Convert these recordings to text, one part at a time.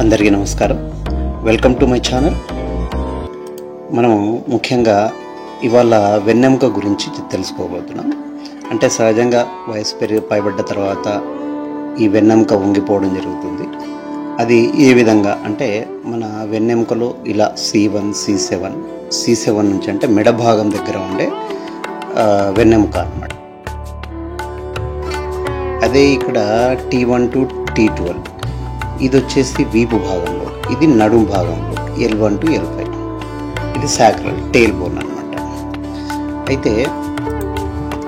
అందరికీ నమస్కారం. Welcome to my channel. మనము ముఖ్యంగా ఇవాళ వెన్నెముక గురించి తెలుసుకోబోతున్నాం. అంటే సహజంగా వయసు పైబడ్డ తర్వాత ఈ వెన్నెముక వంగిపోవడం జరుగుతుంది. అది ఏ విధంగా అంటే మన వెన్నెముకలో ఇలా C1, C7 నుంచి అంటే మెడ భాగం దగ్గర ఉండే వెన్నెముక అన్నమాట. అదే ఇక్కడ T1 to T12 ఇది వచ్చేసి వీపు భాగంలో, ఇది నడుము భాగంలో L1 to L5, ఇది సాక్రల్ టేల్ బోన్ అన్నమాట. అయితే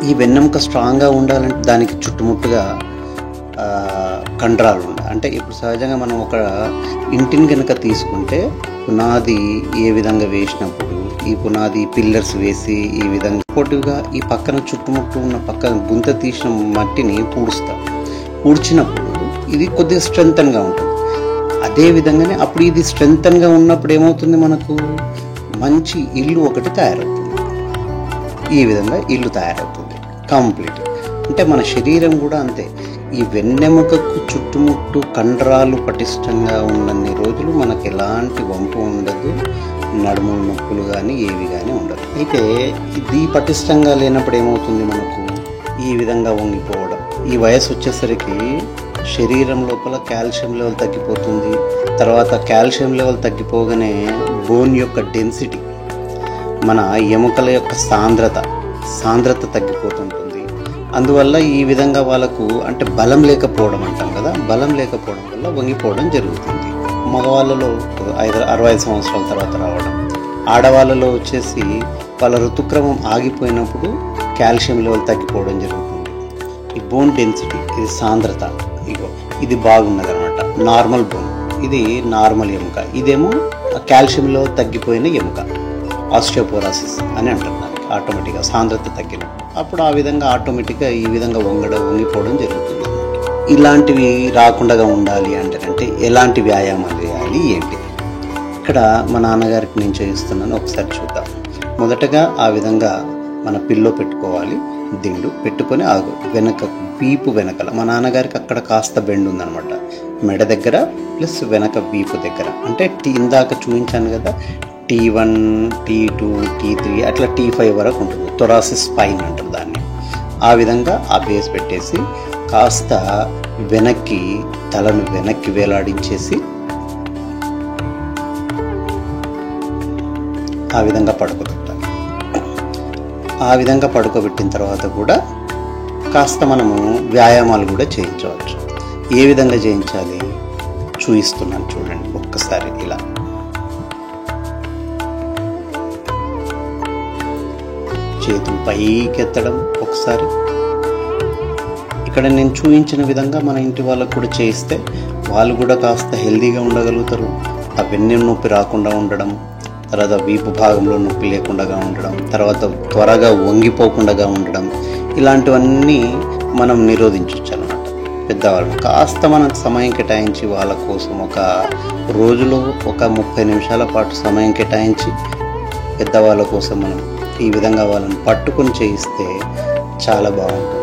ఈ వెన్నెముక స్ట్రాంగ్గా ఉండాలంటే దానికి చుట్టుముట్టుగా కండరాలు ఉండాలి. అంటే ఇప్పుడు సహజంగా మనం ఒక ఇంటిని కనుక తీసుకుంటే పునాది ఏ విధంగా వేసినప్పుడు ఈ పునాది పిల్లర్స్ వేసి ఈ విధంగా సపోర్టివ్గా ఈ పక్కన చుట్టుముట్టు ఉన్న పక్కన గుంత తీసిన మట్టిని పూడ్చినప్పుడు ఇది కొద్దిగా స్ట్రెంగ్తన్గా ఉంటుంది. అదే విధంగానే అప్పుడు ఇది స్ట్రెంగ్తన్గా ఉన్నప్పుడు ఏమవుతుంది, మనకు మంచి ఇల్లు ఒకటి తయారవుతుంది. ఈ విధంగా ఇల్లు తయారవుతుంది కంప్లీట్. అంటే మన శరీరం కూడా అంతే. ఈ వెన్నెముకకు చుట్టుముట్టు కండరాలు పటిష్టంగా ఉన్నన్ని రోజులు మనకు ఎలాంటి వంపు ఉండదు, నడుముల నొప్పులు కానీ ఏవి కానీ ఉండదు. అయితే ఇది పటిష్టంగా లేనప్పుడు ఏమవుతుంది, మనకు ఈ విధంగా వంగిపోవడం. ఈ వయసు వచ్చేసరికి శరీరం లోపల కాల్షియం లెవెల్ తగ్గిపోతుంది. తర్వాత కాల్షియం లెవెల్ తగ్గిపోగానే బోన్ యొక్క డెన్సిటీ, మన ఎముకల యొక్క సాంద్రత తగ్గిపోతుంటుంది. అందువల్ల ఈ విధంగా వాళ్ళకు అంటే బలం లేకపోవడం అంటాం కదా, బలం లేకపోవడం వల్ల వంగిపోవడం జరుగుతుంది. మగవాళ్ళలో 65 సంవత్సరాల తర్వాత రావడం, ఆడవాళ్ళలో వచ్చేసి వాళ్ళ ఋతుక్రమం ఆగిపోయినప్పుడు కాల్షియం లెవెల్ తగ్గిపోవడం జరుగుతుంది. ఈ బోన్ డెన్సిటీ, ఇది సాంద్రత, ఇది బాగున్నది అనమాట. నార్మల్ బోన్, ఇది నార్మల్ ఎముక. ఇదేమో కాల్షియం లెవెల్ తగ్గిపోయిన ఎముక, ఆస్టియోపోరోసిస్ అని అంటారు. ఆటోమేటిక్గా సాంద్రత తగ్గినప్పుడు అప్పుడు ఆ విధంగా ఆటోమేటిక్గా ఈ విధంగా వంగిపోవడం జరుగుతుంది. ఇలాంటివి రాకుండా ఉండాలి అంటే ఎలాంటి వ్యాయామాలు చేయాలి ఏంటి? ఇక్కడ మా నాన్నగారికి నేను చేయిస్తున్నాను, ఒకసారి చూద్దాం. మొదటగా ఆ విధంగా మన పిల్లో పెట్టుకోవాలి, దిండు పెట్టుకొని వెనక వీపు వెనకల మా నాన్నగారికి అక్కడ కాస్త బెండ్ ఉందనమాట, మెడ దగ్గర ప్లస్ వెనక వీపు దగ్గర. అంటే ఇందాక చూపించాను కదా, T1, T2, T3 అట్లా T5 వరకు ఉంటుంది. థొరాసిస్ స్పైన్ అంటారు దాన్ని. ఆ విధంగా ఆ బేస్ పెట్టేసి కాస్త తలను వెనక్కి వేలాడించేసి ఆ విధంగా పడుకోబెట్టాలి. ఆ విధంగా పడుకోబెట్టిన తర్వాత కూడా కాస్త మనము వ్యాయామాలు కూడా చేయించవచ్చు. ఏ విధంగా చేయించాలి చూపిస్తున్నాను చూడండి ఒక్కసారి. ఇలా చేతులు పైకి ఎత్తడం ఒకసారి. ఇక్కడ నేను చూపించిన విధంగా మన ఇంటి వాళ్ళకు కూడా చేయిస్తే వాళ్ళు కూడా కాస్త హెల్దీగా ఉండగలుగుతారు. ఆ వెన్నెం నొప్పి రాకుండా ఉండడం, తర్వాత వీపు భాగంలో నొప్పి లేకుండా ఉండడం, తర్వాత త్వరగా వంగిపోకుండా ఉండడం, ఇలాంటివన్నీ మనం నిరోధించవచ్చు అన్నమాట. పెద్దవాళ్ళు కాస్త మనకు సమయం కేటాయించి వాళ్ళ కోసం ఒక రోజులో ఒక 30 నిమిషాల పాటు సమయం కేటాయించి పెద్దవాళ్ళ కోసం మనం ఈ విధంగా వాళ్ళని పట్టుకొని చేయిస్తే చాలా బాగుంటుంది.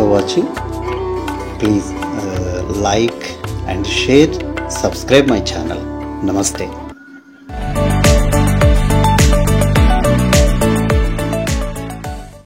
For watching. Please like and share, subscribe my channel. Namaste.